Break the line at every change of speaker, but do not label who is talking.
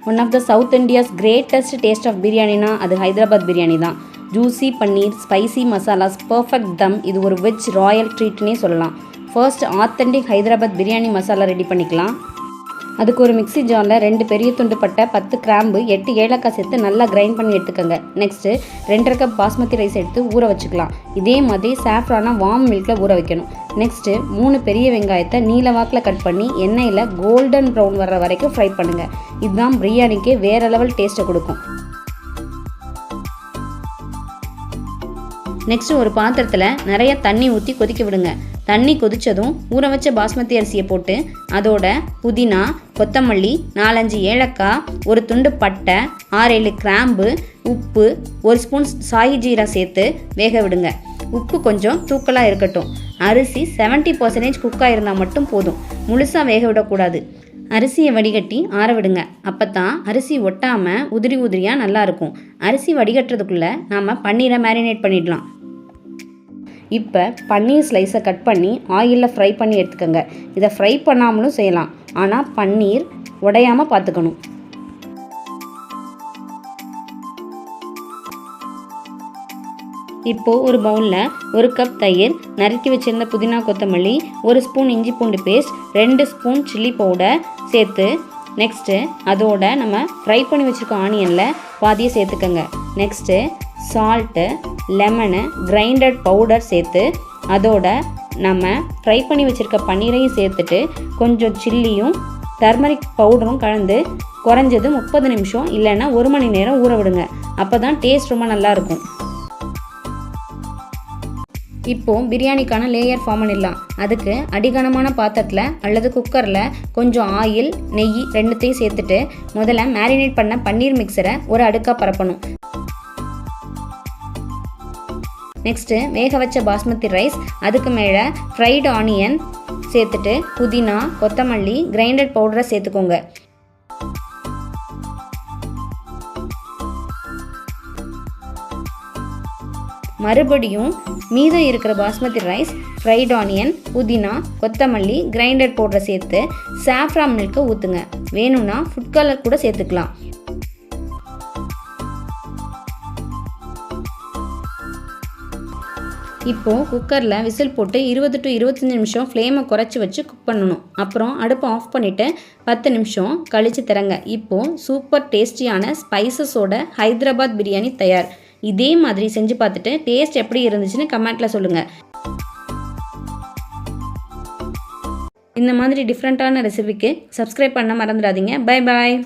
One of the south India's greatest taste of பிரியாணினா அது ஹைதராபாத் பிரியாணி தான். Juicy paneer, spicy masalas, perfect dum. இது ஒரு வெஜ் ராயல் ட்ரீட்னே சொல்லலாம். First authentic Hyderabad biryani masala ready பண்ணிக்கலாம். அதுக்கு ஒரு மிக்ஸி ஜாரில் 2 பெரிய துண்டு பட்டை, 10 கிராம்பு, 8 ஏலக்காய் சேர்த்து நல்லா கிரைண்ட் பண்ணி எடுத்துக்கோங்க. நெக்ஸ்ட்டு 2.5 கப் பாஸ்மதி ரைஸ் எடுத்து ஊற வச்சுக்கலாம். இதே மாதிரி சாஃப்ரானா வார்ம் மில்கில் ஊற வைக்கணும். நெக்ஸ்ட்டு 3 பெரிய வெங்காயத்தை நீல வாக்கில் கட் பண்ணி எண்ணெயில் கோல்டன் ப்ரௌன் வர்ற வரைக்கும் ஃப்ரை பண்ணுங்கள். இதுதான் பிரியாணிக்கு வேறு லெவல் டேஸ்ட்டை கொடுக்கும். நெக்ஸ்ட்டு ஒரு பாத்திரத்தில் நிறைய தண்ணி ஊற்றி கொதிக்க விடுங்க. தண்ணி கொதித்ததும் ஊற வச்ச பாஸ்மதி அரிசியை போட்டு அதோட புதினா, கொத்தமல்லி, 4-5 ஏலக்காய், ஒரு துண்டு பட்டை, 6-7 கிராம்பு, உப்பு, 1 ஸ்பூன் சாய் ஜீரா சேர்த்து வேக விடுங்க. உப்பு கொஞ்சம் தூக்கலாக இருக்கட்டும். அரிசி 70% குக்காக இருந்தால் மட்டும் போதும். முழுசாக வேக விடக்கூடாது. அரிசியை வடிகட்டி ஆற விடுங்க. அப்போ தான் அரிசி ஒட்டாமல் உதிரி உதிரியாக நல்லாயிருக்கும். அரிசி வடிகட்டுறதுக்குள்ளே நாம் பன்னீரை மேரினேட் பண்ணிடலாம். இப்போ பன்னீர் ஸ்லைஸை கட் பண்ணி ஆயிலில் ஃப்ரை பண்ணி எடுத்துக்கோங்க. இதை ஃப்ரை பண்ணாமலும் செய்யலாம், ஆனால் பன்னீர் உடையாமல் பார்த்துக்கணும். இப்போது ஒரு பவுலில் 1 கப் தயிர், நறுக்கி வச்சுருந்த புதினா கொத்தமல்லி, 1 ஸ்பூன் இஞ்சி பூண்டு பேஸ்ட், 2 ஸ்பூன் சில்லி பவுடர் சேர்த்து நெக்ஸ்ட்டு அதோட நம்ம ஃப்ரை பண்ணி வச்சுருக்க ஆனியனில் பாதியை சேர்த்துக்கோங்க. Next salt, lemon, grinded powder சேர்த்து அதோட நம்ம ஃப்ரை பண்ணி வச்சுருக்க பன்னீரையும் சேர்த்துட்டு கொஞ்சம் சில்லியும் டர்மரிக் பவுடரும் கலந்து குறைஞ்சது 30 நிமிஷம் இல்லைன்னா 1 மணி நேரம் ஊற விடுங்க. அப்போ தான் டேஸ்ட் ரொம்ப நல்லாயிருக்கும். இப்போது பிரியாணிக்கான லேயர் ஃபார்ம் பண்ணிடலாம். அதுக்கு அடிகனமான பாத்திரத்தில் அல்லது குக்கரில் கொஞ்சம் ஆயில், நெய் 2த்தையும் சேர்த்துட்டு முதல்ல மேரினேட் பண்ண பன்னீர் மிக்சரை ஒரு அடுக்காக பரப்பணும். நெக்ஸ்ட்டு வேக வச்ச பாஸ்மதி ரைஸ், அதுக்கு மேலே ஃப்ரைடு ஆனியன் சேர்த்துட்டு புதினா, கொத்தமல்லி, கிரைண்டட் பவுடரை சேர்த்துக்கோங்க. மறுபடியும் மீதம் இருக்கிற பாஸ்மதி ரைஸ், ஃப்ரைட் ஆனியன், புதினா, கொத்தமல்லி, கிரைண்டட் பவுடரை சேர்த்து சாஃப்ரான் மில்கை ஊற்றுங்க. வேணும்னா ஃபுட் கலர் கூட சேர்த்துக்கலாம். இப்போது குக்கரில் விசில் போட்டு 20 to 25 நிமிஷம் ஃப்ளேமை குறைச்சி வச்சு குக் பண்ணணும். அப்புறம் அடுப்பை ஆஃப் பண்ணிவிட்டு 10 நிமிஷம் கழித்து தரங்க. இப்போது சூப்பர் டேஸ்டியான ஸ்பைசஸோட ஹைதராபாத் பிரியாணி தயார். இதே மாதிரி செஞ்சு பார்த்துட்டு டேஸ்ட் எப்படி இருந்துச்சுன்னு கமெண்ட்டில் சொல்லுங்கள். இந்த மாதிரி டிஃப்ரெண்ட்டான ரெசிபிக்கு சப்ஸ்கிரைப் பண்ண மறந்துடாதீங்க. Bye bye.